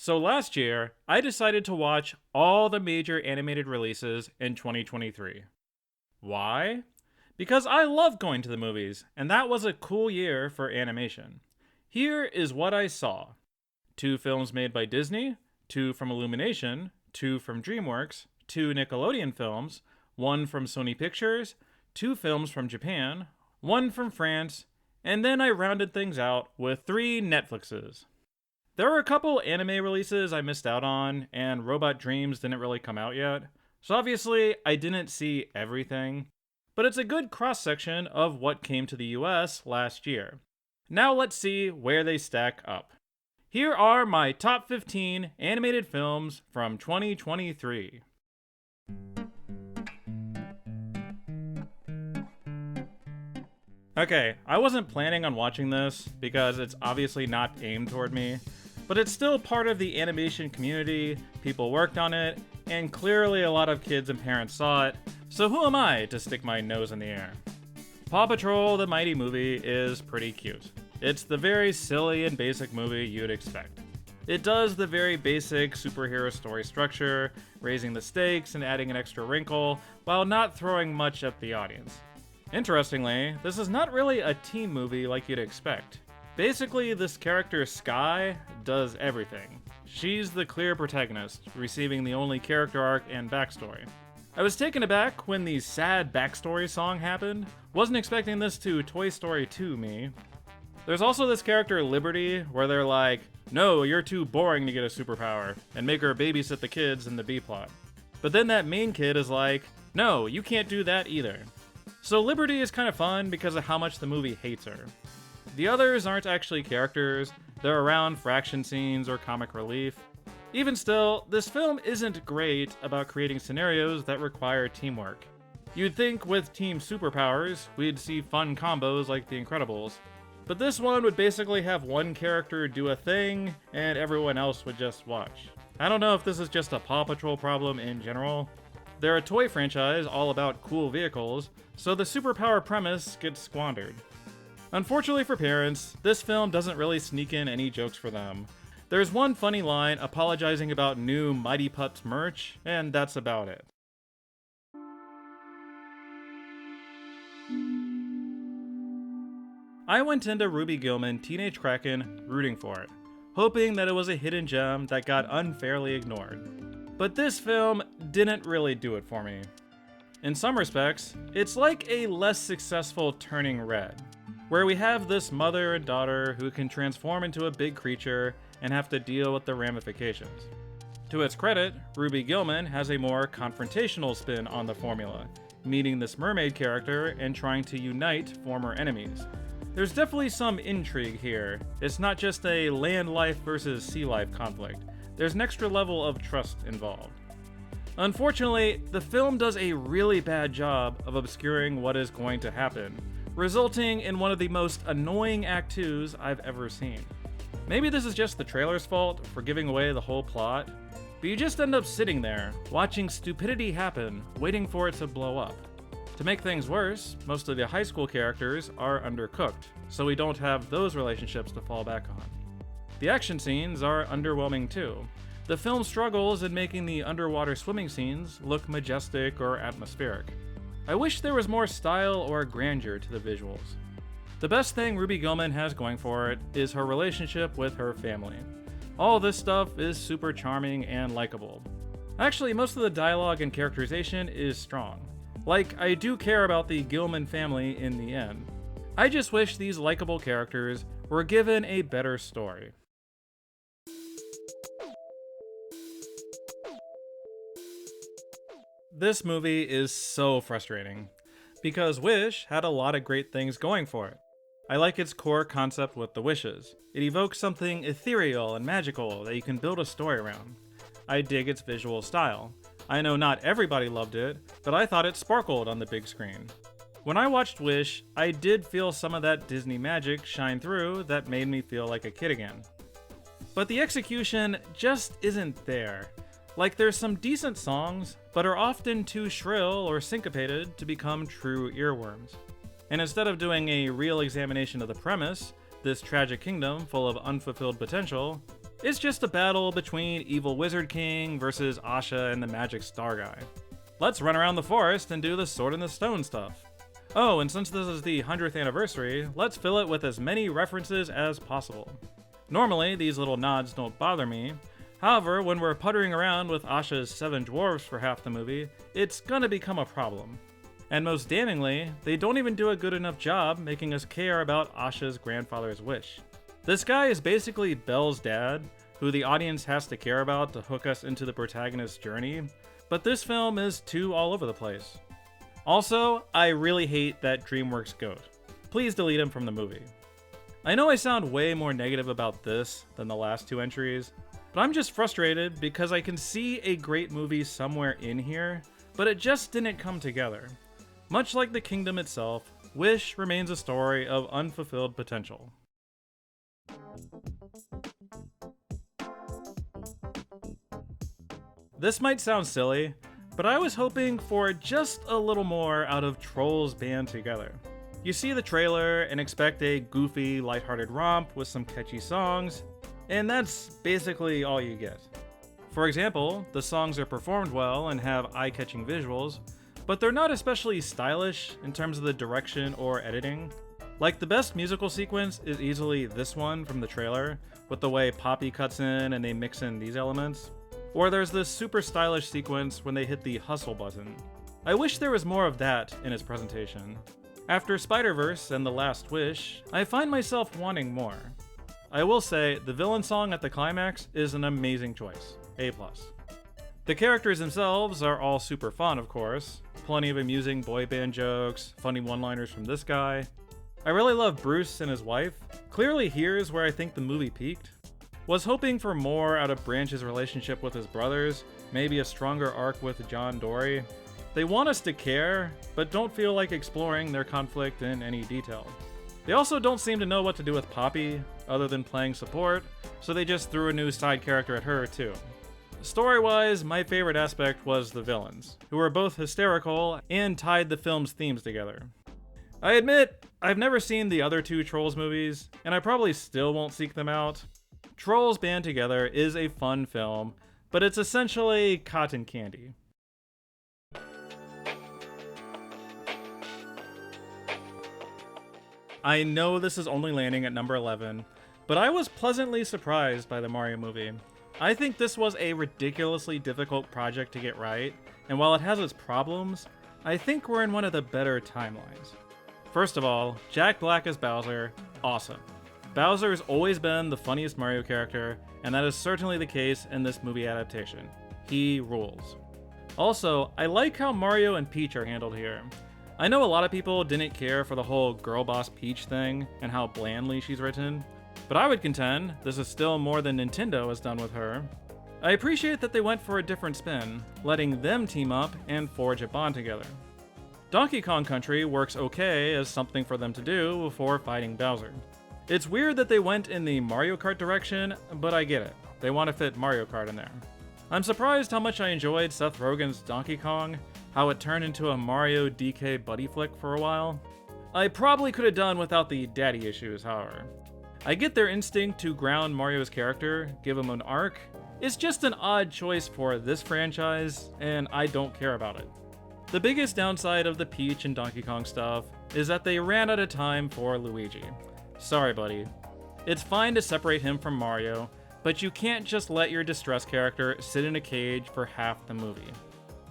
So last year, I decided to watch all the major animated releases in 2023. Why? Because I love going to the movies, and that was a cool year for animation. Here is what I saw. 2 films made by Disney, 2 from Illumination, 2 from DreamWorks, 2 Nickelodeon films, 1 from Sony Pictures, 2 films from Japan, 1 from France, and then I rounded things out with 3 Netflixes. There were a couple anime releases I missed out on, and Robot Dreams didn't really come out yet, so obviously I didn't see everything, but it's a good cross-section of what came to the US last year. Now let's see where they stack up. Here are my top 15 animated films from 2023. Okay, I wasn't planning on watching this because it's obviously not aimed toward me, but it's still part of the animation community, people worked on it, and clearly a lot of kids and parents saw it, so who am I to stick my nose in the air? Paw Patrol the Mighty Movie is pretty cute. It's the very silly and basic movie you'd expect. It does the very basic superhero story structure, raising the stakes and adding an extra wrinkle, while not throwing much at the audience. Interestingly, this is not really a teen movie like you'd expect. Basically, this character, Sky, does everything. She's the clear protagonist, receiving the only character arc and backstory. I was taken aback when the sad backstory song happened. Wasn't expecting this to Toy Story 2 me. There's also this character, Liberty, where they're like, no, you're too boring to get a superpower, and make her babysit the kids in the B-plot. But then that main kid is like, no, you can't do that either. So Liberty is kind of fun because of how much the movie hates her. The others aren't actually characters, they're around for action scenes or comic relief. Even still, this film isn't great about creating scenarios that require teamwork. You'd think with team superpowers, we'd see fun combos like The Incredibles, but this one would basically have one character do a thing, and everyone else would just watch. I don't know if this is just a Paw Patrol problem in general. They're a toy franchise all about cool vehicles, so the superpower premise gets squandered. Unfortunately for parents, this film doesn't really sneak in any jokes for them. There's one funny line apologizing about new Mighty Pups merch, and that's about it. I went into Ruby Gillman Teenage Kraken rooting for it, hoping that it was a hidden gem that got unfairly ignored. But this film didn't really do it for me. In some respects, it's like a less successful Turning Red, where we have this mother and daughter who can transform into a big creature and have to deal with the ramifications. To its credit, Ruby Gillman has a more confrontational spin on the formula, meeting this mermaid character and trying to unite former enemies. There's definitely some intrigue here. It's not just a land life versus sea life conflict. There's an extra level of trust involved. Unfortunately, the film does a really bad job of obscuring what is going to happen, resulting in one of the most annoying Act 2s I've ever seen. Maybe this is just the trailer's fault for giving away the whole plot, but you just end up sitting there, watching stupidity happen, waiting for it to blow up. To make things worse, most of the high school characters are undercooked, so we don't have those relationships to fall back on. The action scenes are underwhelming too. The film struggles in making the underwater swimming scenes look majestic or atmospheric. I wish there was more style or grandeur to the visuals. The best thing Ruby Gillman has going for it is her relationship with her family. All this stuff is super charming and likable. Actually, most of the dialogue and characterization is strong. Like, I do care about the Gillman family in the end. I just wish these likable characters were given a better story. This movie is so frustrating, because Wish had a lot of great things going for it. I like its core concept with the wishes. It evokes something ethereal and magical that you can build a story around. I dig its visual style. I know not everybody loved it, but I thought it sparkled on the big screen. When I watched Wish, I did feel some of that Disney magic shine through that made me feel like a kid again. But the execution just isn't there. Like, there's some decent songs, but are often too shrill or syncopated to become true earworms. And instead of doing a real examination of the premise, this tragic kingdom full of unfulfilled potential, It's just a battle between Evil Wizard King versus Asha and the Magic Star Guy. Let's run around the forest and do the Sword in the Stone stuff. Oh, and since this is the 100th anniversary, let's fill it with as many references as possible. Normally, these little nods don't bother me. However, when we're puttering around with Asha's 7 dwarves for half the movie, it's gonna become a problem. And most damningly, they don't even do a good enough job making us care about Asha's grandfather's wish. This guy is basically Belle's dad, who the audience has to care about to hook us into the protagonist's journey, but this film is too all over the place. Also, I really hate that DreamWorks goat. Please delete him from the movie. I know I sound way more negative about this than the last 2 entries, but I'm just frustrated because I can see a great movie somewhere in here, but it just didn't come together. Much like the kingdom itself, Wish remains a story of unfulfilled potential. This might sound silly, but I was hoping for just a little more out of Trolls Band Together. You see the trailer and expect a goofy, lighthearted romp with some catchy songs, and that's basically all you get. For example, the songs are performed well and have eye-catching visuals, but they're not especially stylish in terms of the direction or editing. Like, the best musical sequence is easily this one from the trailer, with the way Poppy cuts in and they mix in these elements. Or there's this super stylish sequence when they hit the hustle button. I wish there was more of that in its presentation. After Spider-Verse and The Last Wish, I find myself wanting more. I will say, the villain song at the climax is an amazing choice. A+. The characters themselves are all super fun, of course. Plenty of amusing boy band jokes, funny one-liners from this guy. I really love Bruce and his wife. Clearly here's where I think the movie peaked. Was hoping for more out of Branch's relationship with his brothers, maybe a stronger arc with John Dory. They want us to care, but don't feel like exploring their conflict in any detail. They also don't seem to know what to do with Poppy, other than playing support, so they just threw a new side character at her too. Story-wise, my favorite aspect was the villains, who were both hysterical and tied the film's themes together. I admit, I've never seen the other 2 Trolls movies, and I probably still won't seek them out. Trolls Band Together is a fun film, but it's essentially cotton candy. I know this is only landing at number 11, but I was pleasantly surprised by the Mario movie. I think this was a ridiculously difficult project to get right, and while it has its problems, I think we're in one of the better timelines. First of all, Jack Black as Bowser, awesome. Bowser has always been the funniest Mario character, and that is certainly the case in this movie adaptation. He rules. Also, I like how Mario and Peach are handled here. I know a lot of people didn't care for the whole girl boss Peach thing and how blandly she's written, but I would contend this is still more than Nintendo has done with her. I appreciate that they went for a different spin, letting them team up and forge a bond together. Donkey Kong Country works okay as something for them to do before fighting Bowser. It's weird that they went in the Mario Kart direction, but I get it. They want to fit Mario Kart in there. I'm surprised how much I enjoyed Seth Rogen's Donkey Kong, how it turned into a Mario DK buddy flick for a while. I probably could have done without the daddy issues, however. I get their instinct to ground Mario's character, give him an arc. It's just an odd choice for this franchise, and I don't care about it. The biggest downside of the Peach and Donkey Kong stuff is that they ran out of time for Luigi. Sorry, buddy. It's fine to separate him from Mario, but you can't just let your distressed character sit in a cage for half the movie.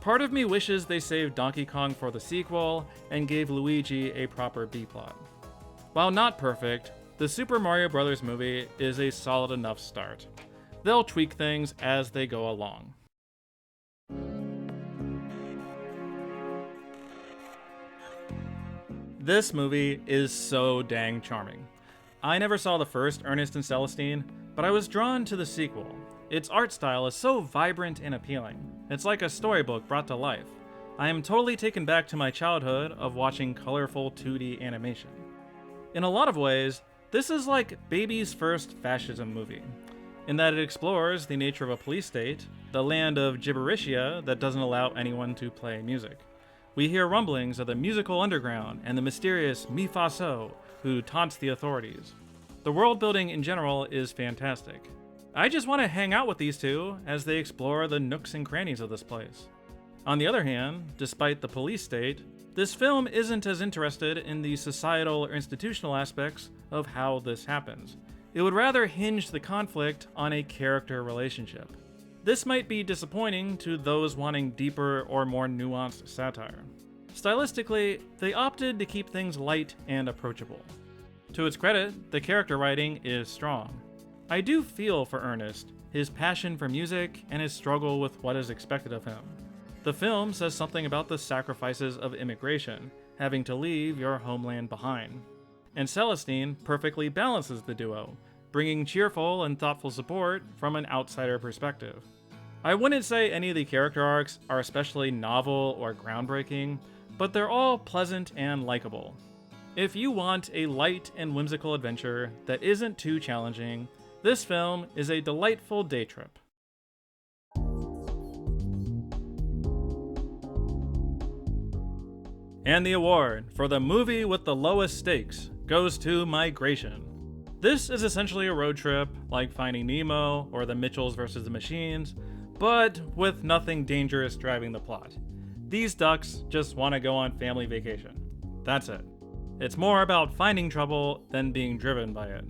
Part of me wishes they saved Donkey Kong for the sequel and gave Luigi a proper B-plot. While not perfect, the Super Mario Bros. Movie is a solid enough start. They'll tweak things as they go along. This movie is so dang charming. I never saw the first Ernest and Celestine, but I was drawn to the sequel. Its art style is so vibrant and appealing. It's like a storybook brought to life. I am totally taken back to my childhood of watching colorful 2D animation. In a lot of ways, this is like Baby's first fascism movie, in that it explores the nature of a police state, the land of gibberishia that doesn't allow anyone to play music. We hear rumblings of the musical underground and the mysterious Mi-Fa-So, who taunts the authorities. The world building in general is fantastic. I just want to hang out with these two as they explore the nooks and crannies of this place. On the other hand, despite the police state, this film isn't as interested in the societal or institutional aspects of how this happens. It would rather hinge the conflict on a character relationship. This might be disappointing to those wanting deeper or more nuanced satire. Stylistically, they opted to keep things light and approachable. To its credit, the character writing is strong. I do feel for Ernest, his passion for music, and his struggle with what is expected of him. The film says something about the sacrifices of immigration, having to leave your homeland behind. And Celestine perfectly balances the duo, bringing cheerful and thoughtful support from an outsider perspective. I wouldn't say any of the character arcs are especially novel or groundbreaking, but they're all pleasant and likable. If you want a light and whimsical adventure that isn't too challenging, this film is a delightful day trip. And the award for the movie with the lowest stakes goes to Migration. This is essentially a road trip like Finding Nemo or The Mitchells vs. the Machines, but with nothing dangerous driving the plot. These ducks just want to go on family vacation. That's it. It's more about finding trouble than being driven by it.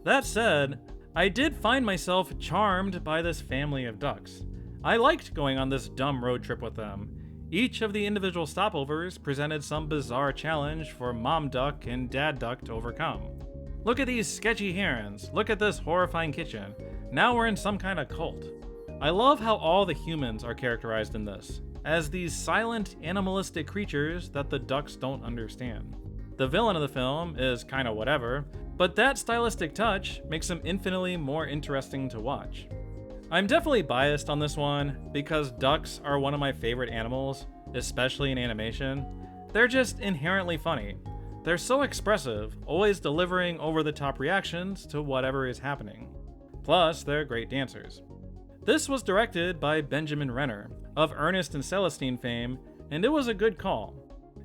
That said, I did find myself charmed by this family of ducks. I liked going on this dumb road trip with them. Each of the individual stopovers presented some bizarre challenge for Mom Duck and Dad Duck to overcome. Look at these sketchy herons, look at this horrifying kitchen, now we're in some kind of cult. I love how all the humans are characterized in this, as these silent, animalistic creatures that the ducks don't understand. The villain of the film is kinda whatever, but that stylistic touch makes him infinitely more interesting to watch. I'm definitely biased on this one because ducks are one of my favorite animals, especially in animation. They're just inherently funny. They're so expressive, always delivering over-the-top reactions to whatever is happening. Plus, they're great dancers. This was directed by Benjamin Renner, of Ernest and Celestine fame, and it was a good call.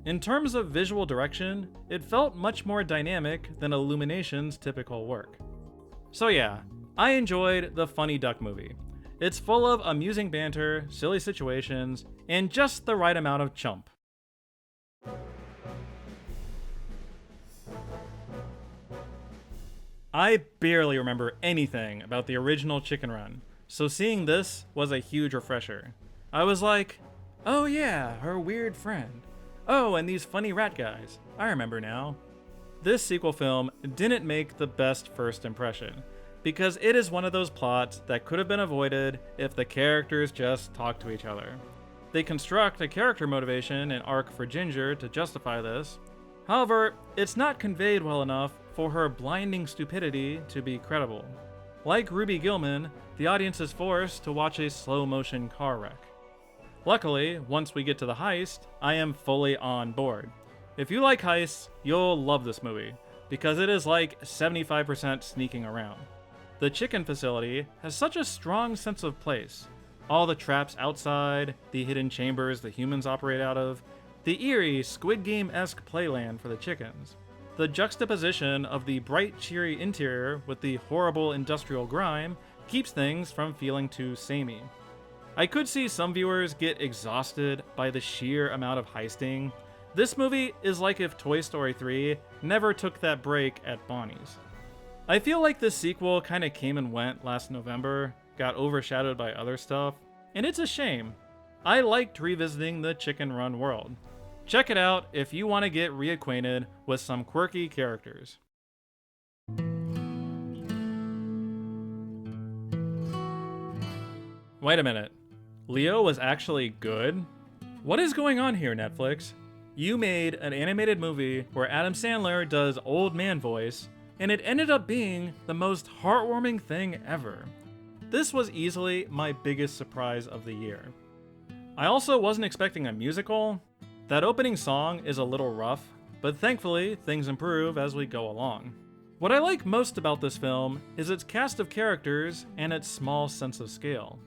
In terms of visual direction, it felt much more dynamic than Illumination's typical work. So yeah, I enjoyed the Funny Duck movie. It's full of amusing banter, silly situations, and just the right amount of chump. I barely remember anything about the original Chicken Run, so seeing this was a huge refresher. I was like, oh yeah, her weird friend. Oh, and these funny rat guys. I remember now. This sequel film didn't make the best first impression, because it is one of those plots that could have been avoided if the characters just talked to each other. They construct a character motivation and arc for Ginger to justify this. However, it's not conveyed well enough for her blinding stupidity to be credible. Like Ruby Gilman, the audience is forced to watch a slow-motion car wreck. Luckily, once we get to the heist, I am fully on board. If you like heists, you'll love this movie, because it is like 75% sneaking around. The chicken facility has such a strong sense of place. All the traps outside, the hidden chambers the humans operate out of, the eerie Squid Game-esque playland for the chickens. The juxtaposition of the bright, cheery interior with the horrible industrial grime keeps things from feeling too samey. I could see some viewers get exhausted by the sheer amount of heisting. This movie is like if Toy Story 3 never took that break at Bonnie's. I feel like this sequel kinda came and went last November, got overshadowed by other stuff, and it's a shame. I liked revisiting the Chicken Run world. Check it out if you want to get reacquainted with some quirky characters. Wait a minute. Leo was actually good? What is going on here, Netflix? You made an animated movie where Adam Sandler does old man voice, and it ended up being the most heartwarming thing ever. This was easily my biggest surprise of the year. I also wasn't expecting a musical. That opening song is a little rough, but thankfully things improve as we go along. What I like most about this film is its cast of characters and its small sense of scale.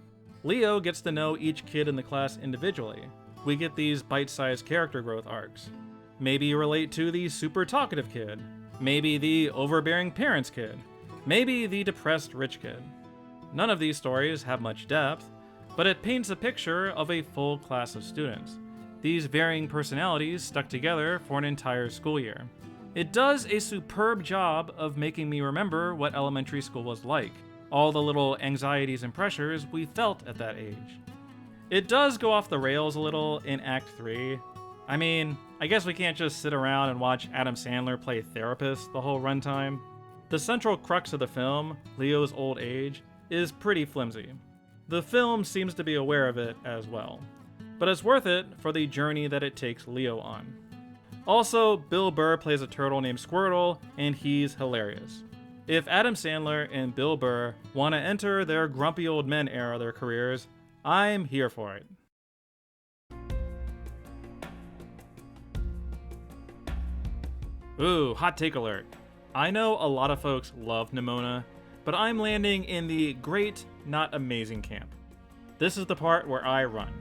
Leo gets to know each kid in the class individually. We get these bite-sized character growth arcs. Maybe you relate to the super talkative kid. Maybe the overbearing parents kid. Maybe the depressed rich kid. None of these stories have much depth, but it paints a picture of a full class of students. These varying personalities stuck together for an entire school year. It does a superb job of making me remember what elementary school was like, all the little anxieties and pressures we felt at that age. It does go off the rails a little in Act 3. I mean, I guess we can't just sit around and watch Adam Sandler play therapist the whole runtime. The central crux of the film, Leo's old age, is pretty flimsy. The film seems to be aware of it as well, but it's worth it for the journey that it takes Leo on. Also, Bill Burr plays a turtle named Squirtle, and he's hilarious. If Adam Sandler and Bill Burr want to enter their grumpy old men era of their careers, I'm here for it. Ooh, hot take alert. I know a lot of folks love Nimona, but I'm landing in the great, not amazing camp. This is the part where I run.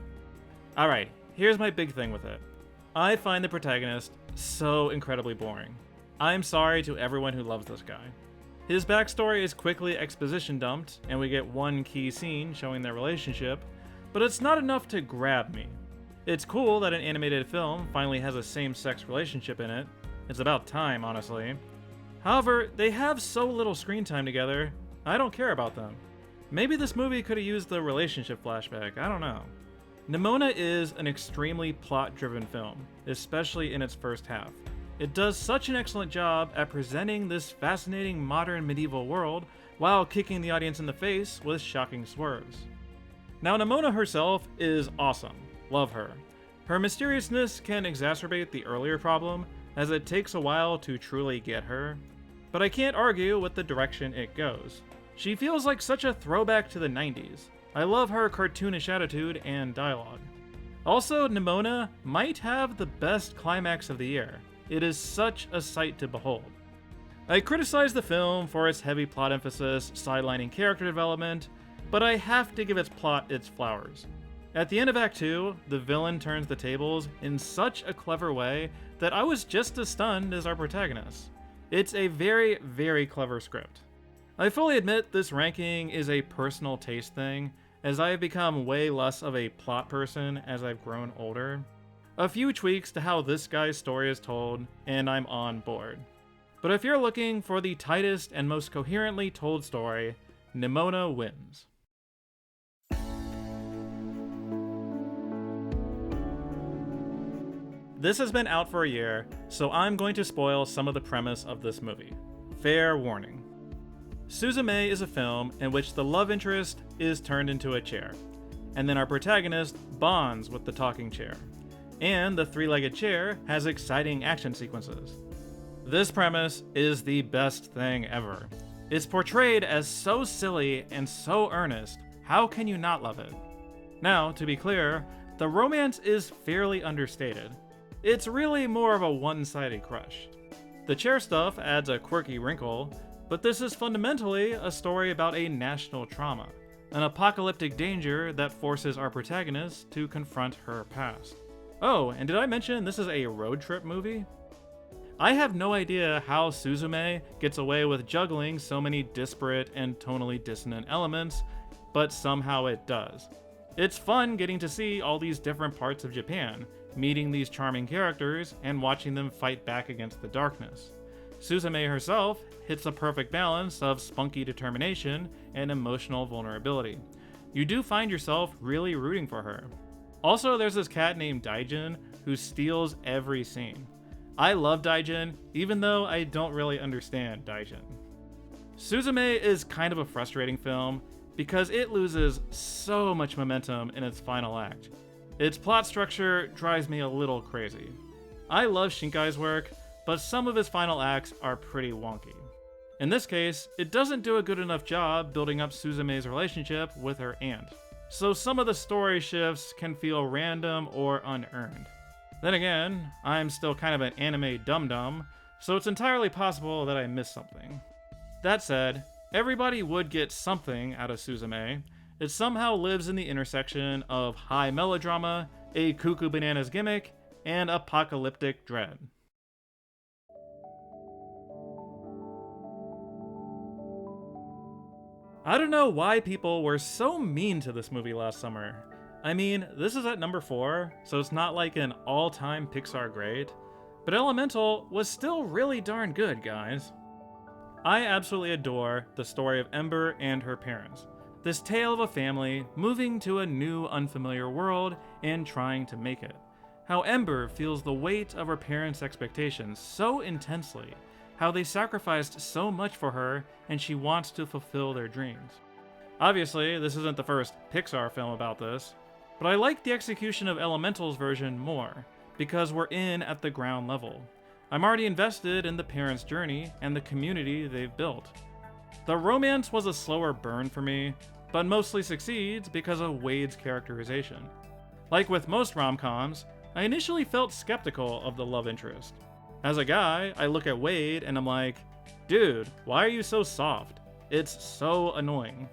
Alright, here's my big thing with it. I find the protagonist so incredibly boring. I'm sorry to everyone who loves this guy. His backstory is quickly exposition dumped, and we get one key scene showing their relationship, but it's not enough to grab me. It's cool that an animated film finally has a same-sex relationship in it. It's about time, honestly. However, they have so little screen time together, I don't care about them. Maybe this movie could have used the relationship flashback, I don't know. Nimona is an extremely plot-driven film, especially in its first half. It does such an excellent job at presenting this fascinating modern medieval world while kicking the audience in the face with shocking swerves. Now, Nimona herself is awesome. Love her. Her mysteriousness can exacerbate the earlier problem, as it takes a while to truly get her. But I can't argue with the direction it goes. She feels like such a throwback to the 90s. I love her cartoonish attitude and dialogue. Also, Nimona might have the best climax of the year. It is such a sight to behold. I criticize the film for its heavy plot emphasis, sidelining character development, but I have to give its plot its flowers. At the end of Act 2, the villain turns the tables in such a clever way that I was just as stunned as our protagonist. It's a very, very clever script. I fully admit this ranking is a personal taste thing, as I have become way less of a plot person as I've grown older. A few tweaks to how this guy's story is told, and I'm on board. But if you're looking for the tightest and most coherently told story, Nimona wins. This has been out for a year, so I'm going to spoil some of the premise of this movie. Fair warning. Suzume is a film in which the love interest is turned into a chair, and then our protagonist bonds with the talking chair. And the three-legged chair has exciting action sequences. This premise is the best thing ever. It's portrayed as so silly and so earnest, how can you not love it? Now, to be clear, the romance is fairly understated. It's really more of a one-sided crush. The chair stuff adds a quirky wrinkle, but this is fundamentally a story about a national trauma, an apocalyptic danger that forces our protagonist to confront her past. Oh, and did I mention this is a road trip movie? I have no idea how Suzume gets away with juggling so many disparate and tonally dissonant elements, but somehow it does. It's fun getting to see all these different parts of Japan, meeting these charming characters and watching them fight back against the darkness. Suzume herself hits a perfect balance of spunky determination and emotional vulnerability. You do find yourself really rooting for her. Also, there's this cat named Daijin who steals every scene. I love Daijin, even though I don't really understand Daijin. Suzume is kind of a frustrating film because it loses so much momentum in its final act. Its plot structure drives me a little crazy. I love Shinkai's work, but some of his final acts are pretty wonky. In this case, it doesn't do a good enough job building up Suzume's relationship with her aunt, so some of the story shifts can feel random or unearned. Then again, I'm still kind of an anime dum-dum, so it's entirely possible that I missed something. That said, everybody would get something out of Suzume. It somehow lives in the intersection of high melodrama, a cuckoo bananas gimmick, and apocalyptic dread. I don't know why people were so mean to this movie last summer. I mean, this is at number 4, so it's not like an all-time Pixar grade, but Elemental was still really darn good, guys. I absolutely adore the story of Ember and her parents. This tale of a family moving to a new, unfamiliar world and trying to make it. How Ember feels the weight of her parents' expectations so intensely. How they sacrificed so much for her and she wants to fulfill their dreams. Obviously, this isn't the first Pixar film about this, but I like the execution of Elemental's version more, because we're in at the ground level. I'm already invested in the parents' journey and the community they've built. The romance was a slower burn for me, but mostly succeeds because of Wade's characterization. Like with most rom-coms, I initially felt skeptical of the love interest. As a guy, I look at Wade and I'm like, dude, why are you so soft? It's so annoying.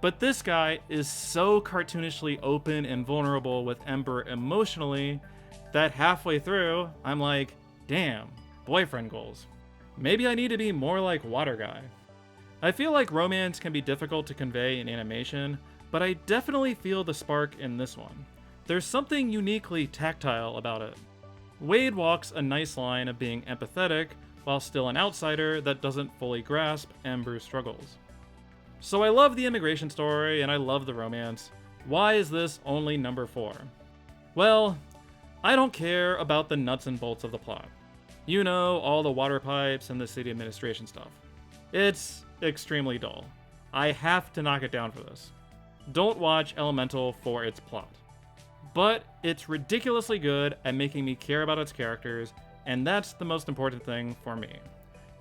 But this guy is so cartoonishly open and vulnerable with Ember emotionally that halfway through, I'm like, damn, boyfriend goals. Maybe I need to be more like Water Guy. I feel like romance can be difficult to convey in animation, but I definitely feel the spark in this one. There's something uniquely tactile about it. Wade walks a nice line of being empathetic while still an outsider that doesn't fully grasp Ember's struggles. So I love the immigration story and I love the romance. Why is this only number 4? Well, I don't care about the nuts and bolts of the plot. You know, all the water pipes and the city administration stuff. It's extremely dull. I have to knock it down for this. Don't watch Elemental for its plot. But it's ridiculously good at making me care about its characters, and that's the most important thing for me.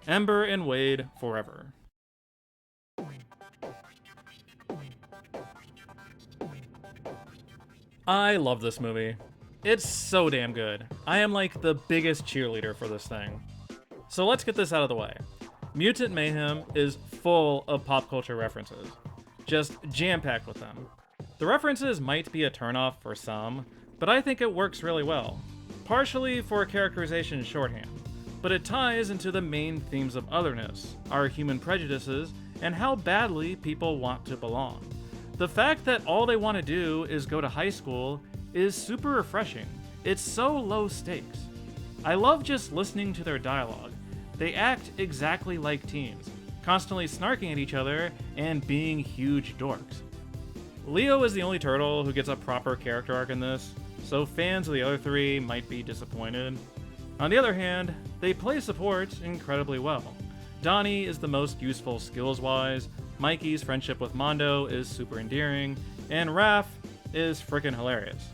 Ember and Wade forever. I love this movie. It's so damn good. I am like the biggest cheerleader for this thing. So let's get this out of the way. Mutant Mayhem is full of pop culture references. Just jam-packed with them. The references might be a turnoff for some, but I think it works really well. Partially for characterization shorthand, but it ties into the main themes of otherness, our human prejudices, and how badly people want to belong. The fact that all they want to do is go to high school is super refreshing. It's so low stakes. I love just listening to their dialogue. They act exactly like teens, constantly snarking at each other and being huge dorks. Leo is the only turtle who gets a proper character arc in this, so fans of the other 3 might be disappointed. On the other hand, they play support incredibly well. Donnie is the most useful skills-wise, Mikey's friendship with Mondo is super endearing, and Raph is frickin' hilarious.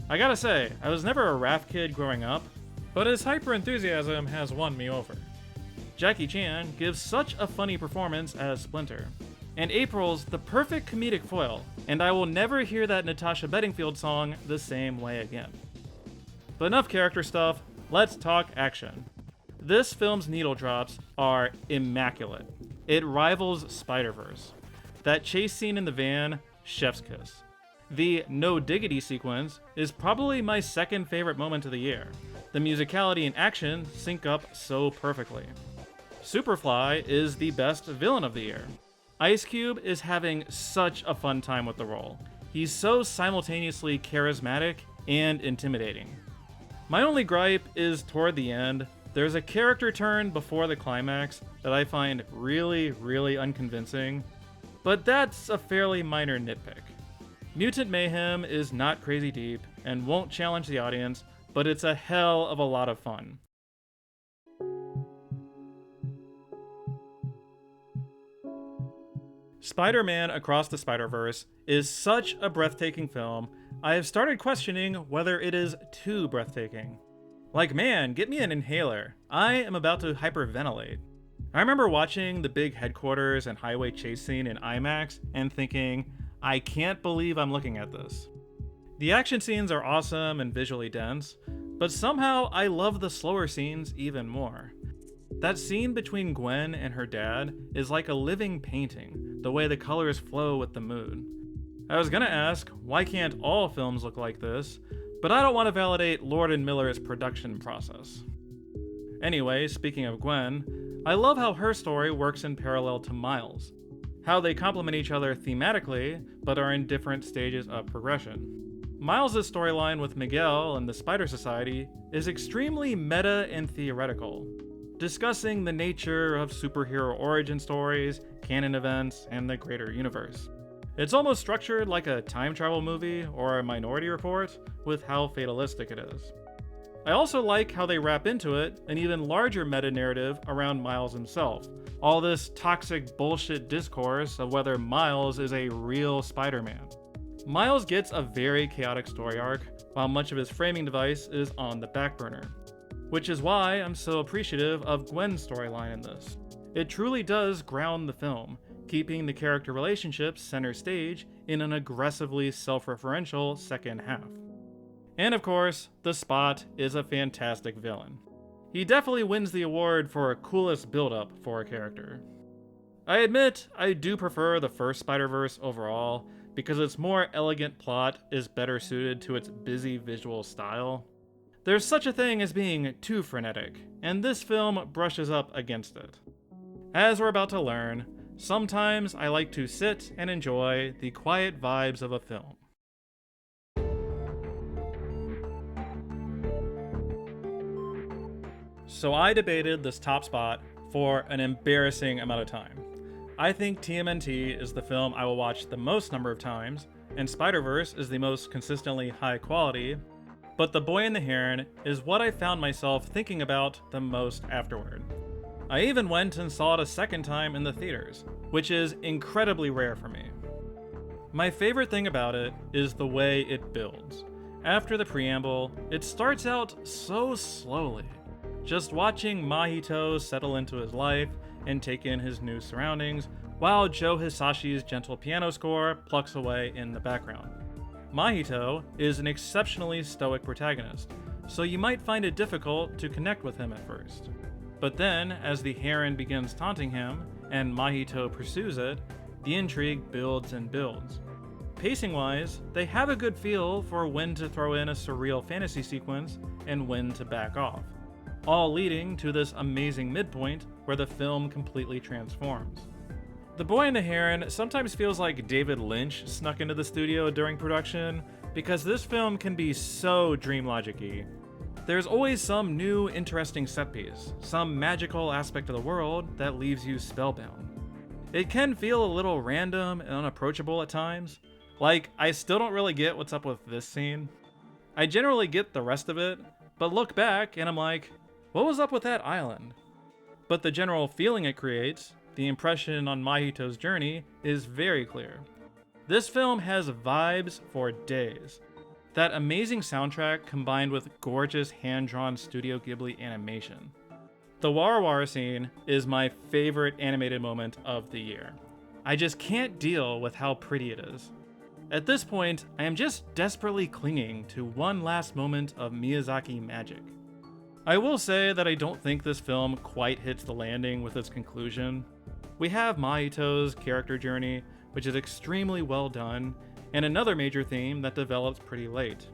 I gotta say, I was never a Raph kid growing up, but his hyper-enthusiasm has won me over. Jackie Chan gives such a funny performance as Splinter, and April's the perfect comedic foil, and I will never hear that Natasha Bedingfield song the same way again. But enough character stuff, let's talk action. This film's needle drops are immaculate. It rivals Spider-Verse. That chase scene in the van, chef's kiss. The no diggity sequence is probably my second favorite moment of the year. The musicality and action sync up so perfectly. Superfly is the best villain of the year. Ice Cube is having such a fun time with the role. He's so simultaneously charismatic and intimidating. My only gripe is toward the end, there's a character turn before the climax that I find really, really unconvincing, but that's a fairly minor nitpick. Mutant Mayhem is not crazy deep and won't challenge the audience, but it's a hell of a lot of fun. Spider-Man Across the Spider-Verse is such a breathtaking film, I have started questioning whether it is too breathtaking. Like, man, get me an inhaler. I am about to hyperventilate. I remember watching the big headquarters and highway chase scene in IMAX and thinking, I can't believe I'm looking at this. The action scenes are awesome and visually dense, but somehow I love the slower scenes even more. That scene between Gwen and her dad is like a living painting, the way the colors flow with the mood. I was gonna ask, why can't all films look like this? But I don't want to validate Lord and Miller's production process. Anyway, speaking of Gwen, I love how her story works in parallel to Miles. how they complement each other thematically, but are in different stages of progression. Miles' storyline with Miguel and the Spider Society is extremely meta and theoretical, discussing the nature of superhero origin stories, canon events, and the greater universe. It's almost structured like a time travel movie or a Minority Report with how fatalistic it is. I also like how they wrap into it an even larger meta-narrative around Miles himself. All this toxic bullshit discourse of whether Miles is a real Spider-Man. Miles gets a very chaotic story arc, while much of his framing device is on the back burner. Which is why I'm so appreciative of Gwen's storyline in this. It truly does ground the film, keeping the character relationships center stage in an aggressively self-referential second half. And of course, the Spot is a fantastic villain. He definitely wins the award for coolest build-up for a character. I admit, I do prefer the first Spider-Verse overall, because its more elegant plot is better suited to its busy visual style. There's such a thing as being too frenetic, and this film brushes up against it. As we're about to learn, sometimes I like to sit and enjoy the quiet vibes of a film. So I debated this top spot for an embarrassing amount of time. I think TMNT is the film I will watch the most number of times, and Spider-Verse is the most consistently high quality, but The Boy and the Heron is what I found myself thinking about the most afterward. I even went and saw it a second time in the theaters, which is incredibly rare for me. My favorite thing about it is the way it builds. After the preamble, it starts out so slowly. Just watching Mahito settle into his life and take in his new surroundings, while Joe Hisashi's gentle piano score plucks away in the background. Mahito is an exceptionally stoic protagonist, so you might find it difficult to connect with him at first. But then, as the heron begins taunting him, and Mahito pursues it, the intrigue builds and builds. Pacing-wise, they have a good feel for when to throw in a surreal fantasy sequence and when to back off, all leading to this amazing midpoint where the film completely transforms. The Boy and the Heron sometimes feels like David Lynch snuck into the studio during production, because this film can be so dream-logic-y. There's always some new interesting set piece, some magical aspect of the world that leaves you spellbound. It can feel a little random and unapproachable at times, like I still don't really get what's up with this scene. I generally get the rest of it, but look back and I'm like, what was up with that island? But the general feeling it creates, the impression on Mahito's journey, is very clear. This film has vibes for days. That amazing soundtrack combined with gorgeous hand-drawn Studio Ghibli animation. The Waterfalls scene is my favorite animated moment of the year. I just can't deal with how pretty it is. At this point, I am just desperately clinging to one last moment of Miyazaki magic. I will say that I don't think this film quite hits the landing with its conclusion. We have Mahito's character journey, which is extremely well done, and another major theme that develops pretty late.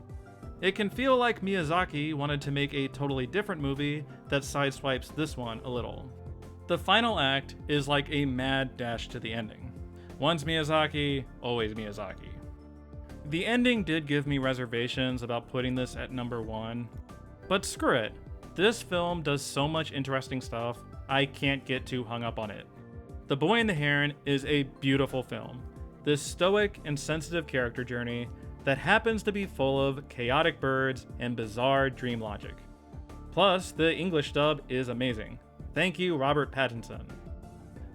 It can feel like Miyazaki wanted to make a totally different movie that sideswipes this one a little. The final act is like a mad dash to the ending. Once Miyazaki, always Miyazaki. The ending did give me reservations about putting this at number 1, but screw it. This film does so much interesting stuff, I can't get too hung up on it. The Boy and the Heron is a beautiful film. This stoic and sensitive character journey that happens to be full of chaotic birds and bizarre dream logic. Plus, the English dub is amazing. Thank you, Robert Pattinson.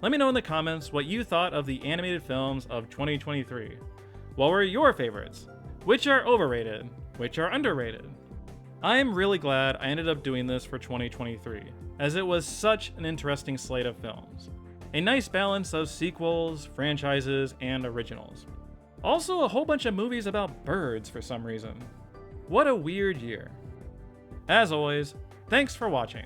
Let me know in the comments what you thought of the animated films of 2023. What were your favorites? Which are overrated? Which are underrated? I am really glad I ended up doing this for 2023, as it was such an interesting slate of films. A nice balance of sequels, franchises, and originals. Also a whole bunch of movies about birds for some reason. What a weird year. As always, thanks for watching.